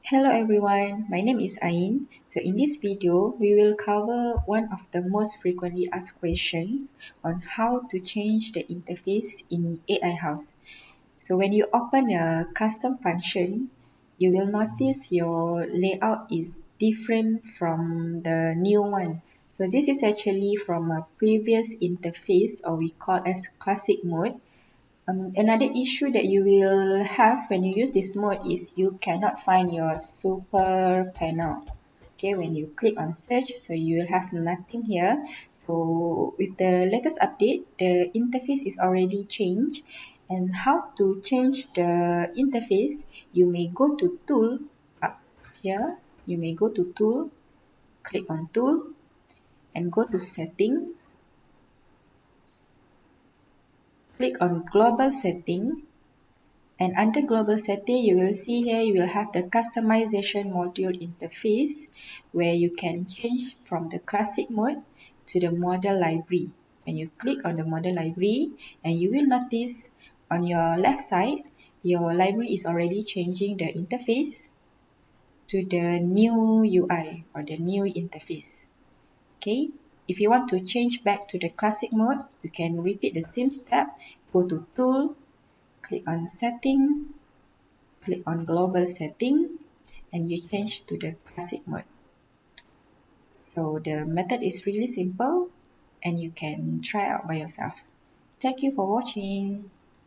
Hello everyone, my name is Ain. So in this video, we will cover one of the most frequently asked questions on how to change the interface in AiHouse. So when you open a custom function, you will notice your layout is different from the new one. So this is actually from a previous interface, or we call as classic mode. Another issue that you will have when you use this mode is you cannot find your super panel. Okay, when you click on search, so you will have nothing here. So with the latest update, the interface is already changed. And how to change the interface, you may go to tool up here. You may go to tool, click on tool and go to settings. Click on global setting. And under global setting, you will see here you will have the customization module interface where you can change from the classic mode to the model library. When you click on the model library, and you will notice on your left side, your library is already changing the interface to the new UI or the new interface. Okay, if you want to change back to the classic mode, you can repeat the same step. Go to tool, click on settings, click on global setting, and you change to the classic mode. So the method is really simple and you can try out by yourself. Thank you for watching.